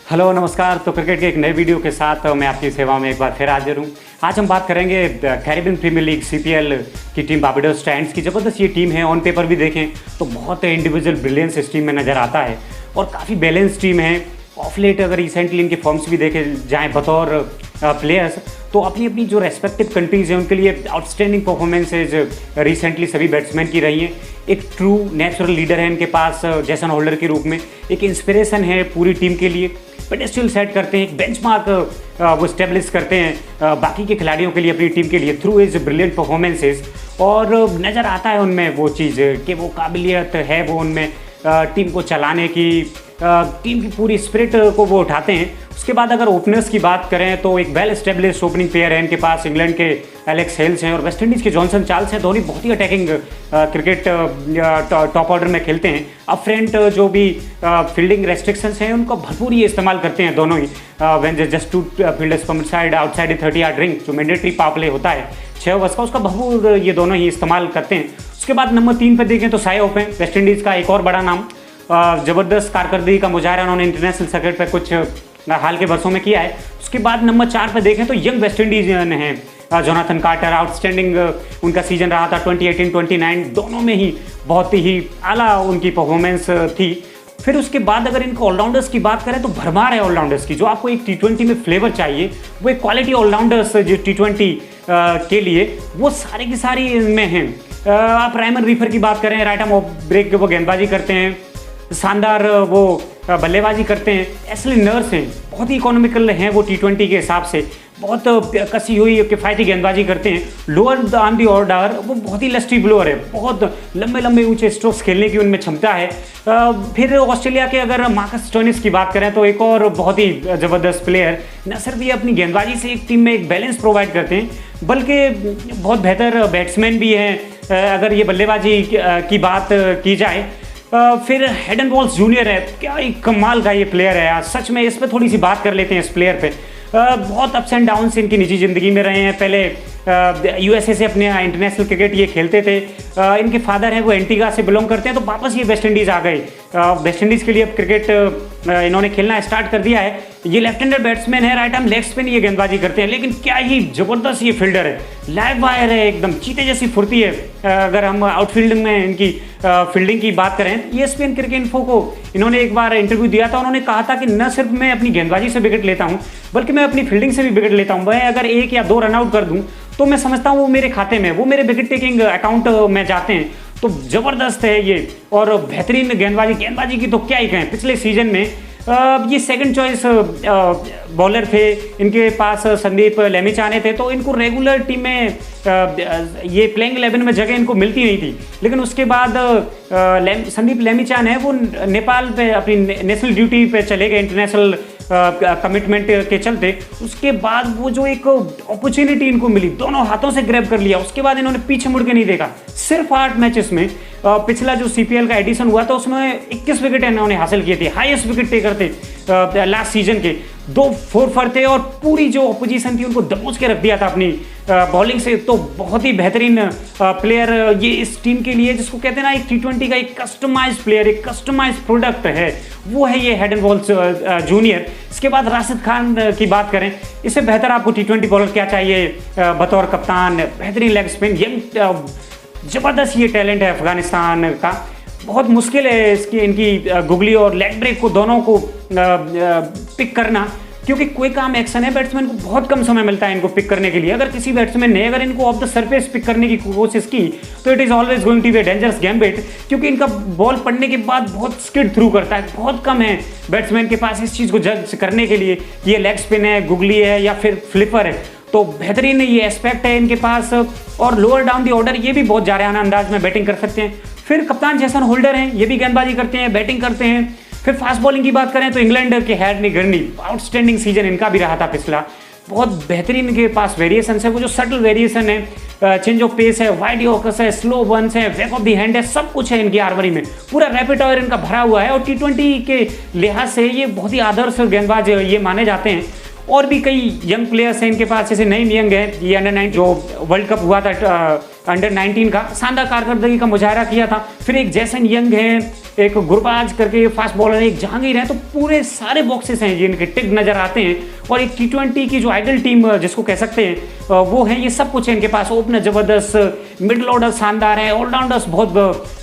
Hello नमस्कार। तो cricket के एक नए वीडियो के साथ मैं आपकी सेवा में एक बार फिर हाजिर हूँ। आज हम बात करेंगे कैरिबियन प्रीमियर लीग सीपीएल की टीम बारबाडोस टाइटंस की। ज़बरदस्त ये टीम है, ऑन पेपर भी देखें तो बहुत इंडिविजुअल ब्रिलियंस इस टीम में नज़र आता है और काफ़ी बैलेंस टीम है। ऑफ लेट अगर रिसेंटली इनके फॉर्म्स भी देखे जाएँ बतौर प्लेयर्स, तो अपनी अपनी जो रेस्पेक्टिव कंट्रीज़ हैं उनके लिए आउटस्टैंडिंग परफॉर्मेंसेज रिसेंटली सभी बैट्समैन की रही हैं। एक ट्रू नेचुरल लीडर है इनके पास जेसन होल्डर के रूप में, एक इंस्पिरेशन है पूरी टीम के लिए, पेडेस्टल सेट करते हैं, एक बेंचमार्क वो स्टेब्लिश करते हैं बाकी के खिलाड़ियों के लिए, अपनी टीम के लिए थ्रू इज ब्रिलियंट परफॉर्मेंसेस। और नज़र आता है उनमें वो चीज़ कि वो काबिलियत है वो उनमें टीम को चलाने की, टीम की पूरी स्पिरिट को वो उठाते हैं। उसके बाद अगर ओपनर्स की बात करें तो एक वेल एस्टेब्लिश ओपनिंग प्लेयर है इनके पास, इंग्लैंड के एलेक्स हेल्स हैं और वेस्ट इंडीज़ के जॉनसन चार्ल्स हैं। दोनों बहुत ही अटैकिंग क्रिकेट टॉप ऑर्डर में खेलते हैं। अब फ्रंट जो भी फील्डिंग रेस्ट्रिक्शंस हैं उनको भरपूर ही इस्तेमाल करते हैं दोनों ही। When just two fielders from side outside 30 yard ring, जो मैंडेटरी पावर प्ले होता है 6 ओवर्स का, उसका भरपूर ये दोनों ही इस्तेमाल करते हैं। उसके बाद नंबर 3 पर देखें तो साई होप है, वेस्ट इंडीज़ का एक और बड़ा नाम। ज़बरदस्त कारकर्दगी का मुजाहरा उन्होंने इंटरनेशनल सर्किट पर कुछ हाल के वर्षों में किया है। उसके बाद नंबर 4 पर देखें तो यंग वेस्ट इंडीजन हैं जोनाथन कार्टर, आउटस्टैंडिंग उनका सीजन रहा था 2018-29, दोनों में ही बहुत ही आला उनकी परफॉर्मेंस थी। फिर उसके बाद अगर इनको ऑलराउंडर्स की बात करें तो भरमार है ऑलराउंडर्स की। जो आपको एक T20 में फ्लेवर चाहिए वो एक क्वालिटी ऑलराउंडर्स जो T20 के लिए वो सारी की सारी इनमें हैं। आप रायमन रीफर की बात करें, राइट आर्म ऑफ ब्रेक वो गेंदबाजी करते हैं, शानदार वो बल्लेबाजी करते हैं। एस्ली नर्स हैं, बहुत ही इकोनॉमिकल हैं वो T20 के हिसाब से, बहुत कसी हुई किफ़ायती गेंदबाजी करते हैं। लोअर ऑन दी ऑर्डर वो बहुत ही लस्टी ब्लोअर है, बहुत लंबे लंबे ऊंचे स्ट्रोक्स खेलने की उनमें क्षमता है। फिर ऑस्ट्रेलिया के अगर मार्कस स्टोइनिस की बात करें तो एक और बहुत ही ज़बरदस्त प्लेयर, न सिर्फ ये अपनी गेंदबाजी से एक टीम में एक बैलेंस प्रोवाइड करते हैं बल्कि बहुत बेहतर बैट्समैन भी हैं अगर ये बल्लेबाजी की बात की जाए। फिर हेडन वॉल्स जूनियर है, क्या एक कमाल का ये प्लेयर है यार, सच में इस पर थोड़ी सी बात कर लेते हैं। इस प्लेयर पे बहुत अप्स एंड डाउन्स इनकी निजी ज़िंदगी में रहे हैं। पहले यूएसए से अपने इंटरनेशनल क्रिकेट ये खेलते थे। इनके फादर हैं वो एंटीगा से बिलोंग करते हैं, तो वापस ये वेस्ट इंडीज़ आ गए। वेस्ट इंडीज़ के लिए अब क्रिकेट इन्होंने खेलना स्टार्ट कर दिया है। ये लेफ्ट हैंडर बैट्समैन है, राइट आर्म लेग स्पिन ये गेंदबाजी करते हैं, लेकिन क्या ही ज़बरदस्त ये फील्डर है, लाइव वायर है, एकदम चीते जैसी फुर्ती है। अगर हम आउटफील्डिंग में इनकी फील्डिंग की बात करें, ESPN क्रिकेट इन्फो को इन्होंने एक बार इंटरव्यू दिया था, उन्होंने कहा था कि न सिर्फ मैं अपनी गेंदबाजी से विकेट लेता हूँ बल्कि मैं अपनी फील्डिंग से भी विकेट लेता हूँ। मैं अगर 1 या 2 रन आउट कर दूँ तो मैं समझता हूँ वो मेरे खाते में, वो मेरे विकेट टेकिंग अकाउंट में जाते हैं। तो ज़बरदस्त है ये और बेहतरीन गेंदबाजी की तो क्या ही कहें। पिछले सीजन में ये सेकंड चॉइस बॉलर थे, इनके पास संदीप लेमिचाने थे, तो इनको रेगुलर टीम में ये प्लेइंग 11 में जगह इनको मिलती नहीं थी। लेकिन उसके बाद संदीप लेमिचान है वो नेपाल पे अपनी नेशनल ड्यूटी पे चले गए, इंटरनेशनल कमिटमेंट के चलते। उसके बाद वो जो एक अपॉर्चुनिटी इनको मिली, दोनों हाथों से ग्रैब कर लिया। उसके बाद इन्होंने पीछे मुड़ के नहीं देखा। सिर्फ 8 मैचेस में पिछला जो CPL का एडिशन हुआ था उसमें 21 विकेट इन्होंने हासिल किए थे, हाईएस्ट विकेट टेकर थे लास्ट सीजन के। 2 4 थे और पूरी जो अपोजिशन थी उनको दबोच के रख दिया था अपनी बॉलिंग से। तो बहुत ही बेहतरीन प्लेयर ये इस टीम के लिए, जिसको कहते हैं ना एक T20 का एक कस्टमाइज प्लेयर, एक कस्टमाइज प्रोडक्ट है, वो है ये हेडन वॉल्स जूनियर। इसके बाद राशिद खान की बात करें, इससे बेहतर आपको T20 बॉलर क्या चाहिए बतौर कप्तान। बेहतरीन लेग स्पिन, यंग ज़बरदस्त ये टैलेंट है अफगानिस्तान का। बहुत मुश्किल है इनकी गुगली और लेग ब्रेक को दोनों को पिक करना, क्योंकि कोई काम एक्शन है, बैट्समैन को बहुत कम समय मिलता है इनको पिक करने के लिए। अगर किसी बैट्समैन ने अगर इनको ऑफ द सरफेस पिक करने की कोशिश की तो it is always going to be dangerous gambit, क्योंकि इनका बॉल पड़ने के बाद बहुत स्किड थ्रू करता है। बहुत कम है बैट्समैन के पास इस चीज़ को जज करने के लिए कि ये लेग स्पिन है, गुगली है या फिर फ्लिपर है। तो बेहतरीन ये एस्पेक्ट है इनके पास। और लोअर डाउन दी ऑर्डर ये भी बहुत जारहाना अंदाज में बैटिंग कर सकते हैं। फिर कप्तान जेसन होल्डर हैं, ये भी गेंदबाजी करते हैं, बैटिंग करते हैं। फिर फास्ट बॉलिंग की बात करें तो इंग्लैंड के हैडनी गर्नी, आउटस्टैंडिंग सीजन इनका भी रहा था पिछला। बहुत बेहतरीन इनके पास वेरिएशन है, वो जो सटल वेरिएशन है, चेंज ऑफ पेस है, वाइड यॉर्कर्स है, स्लो वंस है, बैक ऑफ द हैंड है, सब कुछ है इनकी आर्मरी में। पूरा रैपिड फायर इनका भरा हुआ है और T20 के लिहाज से ये बहुत ही आदर्श गेंदबाज ये माने जाते हैं। और भी कई यंग प्लेयर्स हैं इनके पास, जैसे नईम यंग है, ये अंडर 19 जो वर्ल्ड कप हुआ था अंडर 19 का, शानदार कारकर्दगी का मुजाहरा किया था। फिर एक जैसन यंग है, एक गुरबाज करके फास्ट बॉलर है, एक जहांगीर है, तो पूरे सारे बॉक्सेस हैं जिनके टिक नजर आते हैं। और एक T20 की जो आइडल टीम जिसको कह सकते हैं वो है, ये सब कुछ है इनके पास। ओपनर जबरदस्त, मिडल ऑर्डर शानदार है, ऑलराउंडर्स बहुत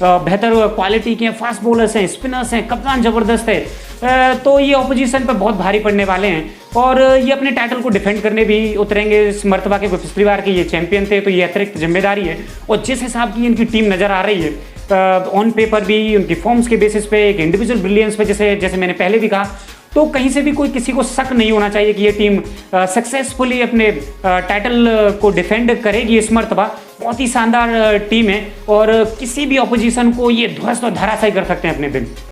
बेहतर क्वालिटी के हैं, फास्ट बॉलर्स हैं, स्पिनर्स हैं, कप्तान जबरदस्त है। तो ये ऑपोजिशन पे बहुत भारी पड़ने वाले हैं और ये अपने टाइटल को डिफेंड करने भी उतरेंगे इस मर्तबा के। पिछली बार के ये चैंपियन थे, तो ये अतिरिक्त जिम्मेदारी है। और जिस हिसाब की इनकी टीम नज़र आ रही है ऑन पेपर भी, उनकी फॉर्म्स के बेसिस पे, एक इंडिविजुअल ब्रिलियंस पे, जैसे मैंने पहले भी कहा, तो कहीं से भी किसी को शक नहीं होना चाहिए कि ये टीम सक्सेसफुली अपने टाइटल को डिफेंड करेगी इस मर्तबा। बहुत ही शानदार टीम है और किसी भी ऑपोजिशन को ये ध्वस्त और धराशायी कर सकते हैं अपने दिन।